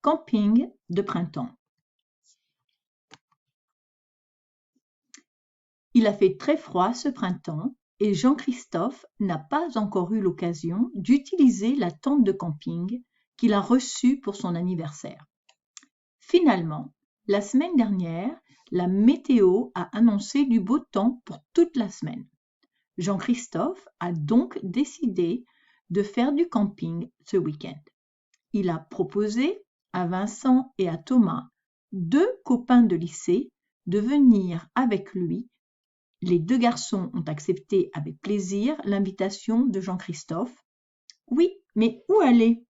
Camping de printemps. Il a fait très froid ce printemps et Jean-Christophe n'a pas encore eu l'occasion d'utiliser la tente de camping qu'il a reçue pour son anniversaire. Finalement, la semaine dernière, la météo a annoncé du beau temps pour toute la semaine. Jean-Christophe a donc décidé de faire du camping ce week-end. Il a proposé à Vincent et à Thomas, 2 copains de lycée, de venir avec lui. Les 2 garçons ont accepté avec plaisir l'invitation de Jean-Christophe. Oui, mais où aller?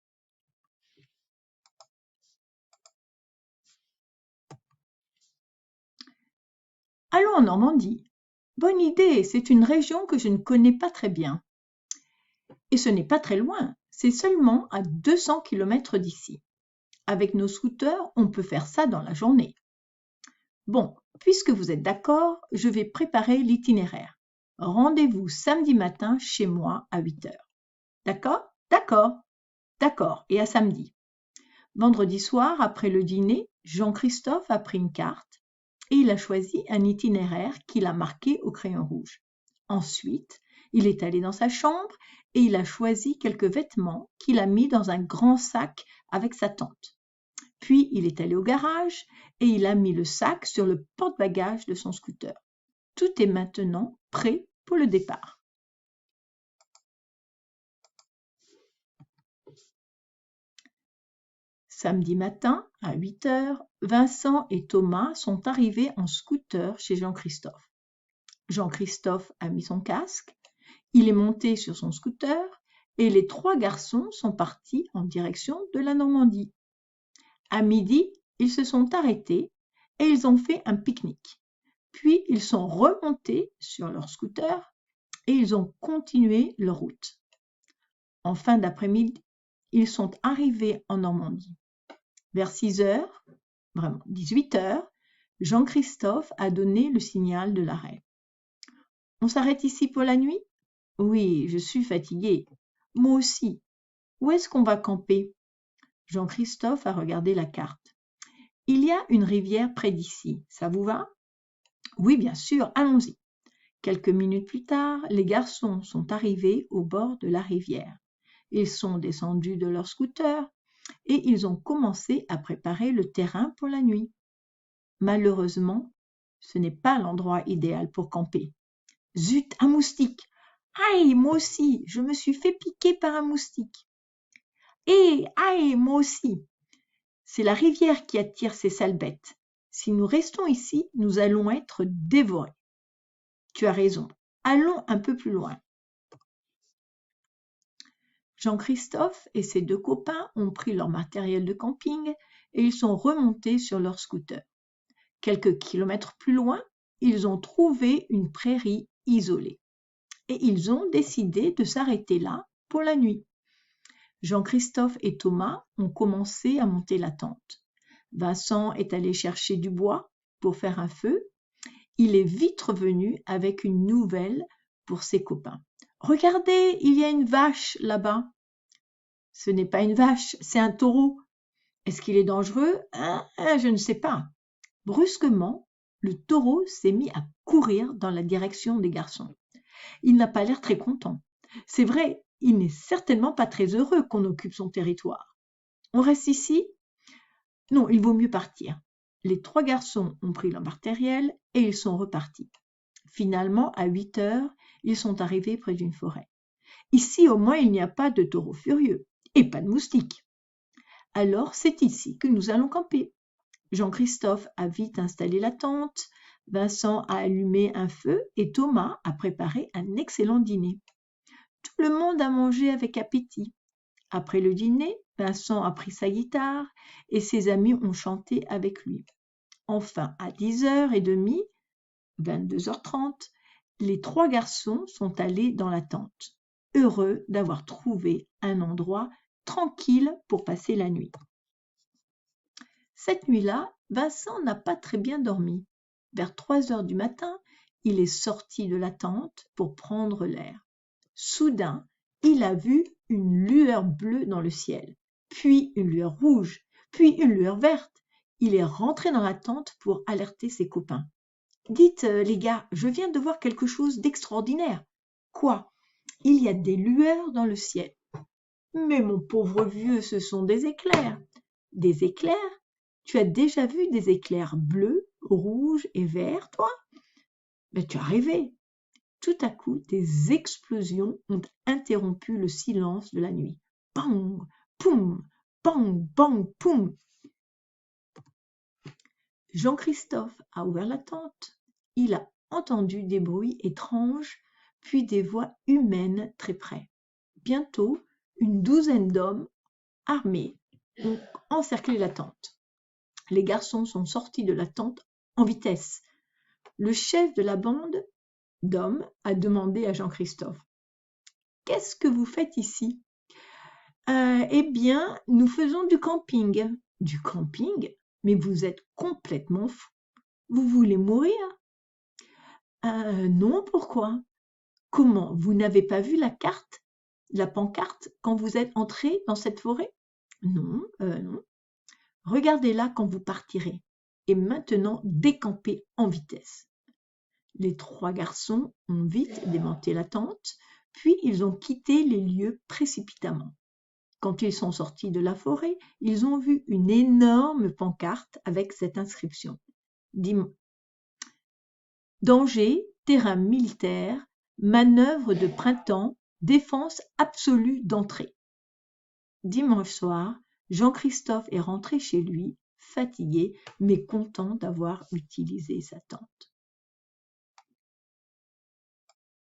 Allons en Normandie. Bonne idée, c'est une région que je ne connais pas très bien. Et ce n'est pas très loin, c'est seulement à 200 km d'ici. Avec nos scooters, on peut faire ça dans la journée. Bon, puisque vous êtes d'accord, je vais préparer l'itinéraire. Rendez-vous samedi matin chez moi à 8 heures. D'accord? D'accord. D'accord, et à samedi. Vendredi soir, après le dîner, Jean-Christophe a pris une carte et il a choisi un itinéraire qu'il a marqué au crayon rouge. Ensuite, il est allé dans sa chambre et il a choisi quelques vêtements qu'il a mis dans un grand sac avec sa tente. Puis, il est allé au garage et il a mis le sac sur le porte-bagages de son scooter. Tout est maintenant prêt pour le départ. Samedi matin, à 8 heures, Vincent et Thomas sont arrivés en scooter chez Jean-Christophe. Jean-Christophe a mis son casque, il est monté sur son scooter et les 3 garçons sont partis en direction de la Normandie. À midi, ils se sont arrêtés et ils ont fait un pique-nique. Puis, ils sont remontés sur leur scooter et ils ont continué leur route. En fin d'après-midi, ils sont arrivés en Normandie. Vers 6 heures, vraiment 18 heures, Jean-Christophe a donné le signal de l'arrêt. On s'arrête ici pour la nuit? Oui, je suis fatigué. Moi aussi. Où est-ce qu'on va camper? Jean-Christophe a regardé la carte. Il y a une rivière près d'ici. Ça vous va? Oui, bien sûr, allons-y. Quelques minutes plus tard, les garçons sont arrivés au bord de la rivière. Ils sont descendus de leur scooter et ils ont commencé à préparer le terrain pour la nuit. Malheureusement, ce n'est pas l'endroit idéal pour camper. Zut, un moustique! Aïe, moi aussi, je me suis fait piquer par un moustique. Et aïe, moi aussi. C'est la rivière qui attire ces sales bêtes. Si nous restons ici, nous allons être dévorés. Tu as raison. Allons un peu plus loin. Jean-Christophe et ses 2 copains ont pris leur matériel de camping et ils sont remontés sur leur scooter. Quelques kilomètres plus loin, ils ont trouvé une prairie isolée et ils ont décidé de s'arrêter là pour la nuit. Jean-Christophe et Thomas ont commencé à monter la tente. Vincent est allé chercher du bois pour faire un feu. Il est vite revenu avec une nouvelle pour ses copains. « Regardez, il y a une vache là-bas. » Ce n'est pas une vache, c'est un taureau. Est-ce qu'il est dangereux? Je ne sais pas. Brusquement, le taureau s'est mis à courir dans la direction des garçons. Il n'a pas l'air très content. C'est vrai, il n'est certainement pas très heureux qu'on occupe son territoire. On reste ici? Non, il vaut mieux partir. Les 3 garçons ont pris leur matériel et ils sont repartis. Finalement, à 8 heures, ils sont arrivés près d'une forêt. Ici, au moins, il n'y a pas de taureau furieux et pas de moustiques. Alors, c'est ici que nous allons camper. Jean-Christophe a vite installé la tente, Vincent a allumé un feu et Thomas a préparé un excellent dîner. Tout le monde a mangé avec appétit. Après le dîner, Vincent a pris sa guitare et ses amis ont chanté avec lui. Enfin, à 10h30, 22h30, les 3 garçons sont allés dans la tente, heureux d'avoir trouvé un endroit tranquille pour passer la nuit. Cette nuit-là, Vincent n'a pas très bien dormi. Vers 3 heures du matin, il est sorti de la tente pour prendre l'air. Soudain, il a vu une lueur bleue dans le ciel, puis une lueur rouge, Puis une lueur verte. Il est rentré dans la tente pour alerter ses copains. « Dites, les gars, je viens de voir quelque chose d'extraordinaire. »« Quoi ? » ?»« Il y a des lueurs dans le ciel. »« Mais mon pauvre vieux, ce sont des éclairs. »« Des éclairs ? Tu as déjà vu des éclairs bleus, rouges et verts, toi ? » ?»« Mais tu as rêvé. » Tout à coup, des explosions ont interrompu le silence de la nuit. Bang, poum, bang, bang, poum. Jean-Christophe a ouvert la tente. Il a entendu des bruits étranges, puis des voix humaines très près. Bientôt, une douzaine d'hommes armés ont encerclé la tente. Les garçons sont sortis de la tente en vitesse. Le chef de la bande d'hommes a demandé à Jean-Christophe : « Qu'est-ce que vous faites ici ? » Eh bien, nous faisons du camping. « Du camping ? Mais vous êtes complètement fou. Vous voulez mourir ? » Non, pourquoi ? Comment ? Vous n'avez pas vu la pancarte, quand vous êtes entré dans cette forêt ? Non, non. Regardez-la quand vous partirez. Et maintenant, décampez en vitesse. Les 3 garçons ont vite démonté la tente, puis ils ont quitté les lieux précipitamment. Quand ils sont sortis de la forêt, ils ont vu une énorme pancarte avec cette inscription. Danger, terrain militaire, manœuvre de printemps, défense absolue d'entrée. Dimanche soir, Jean-Christophe est rentré chez lui, fatigué, mais content d'avoir utilisé sa tente.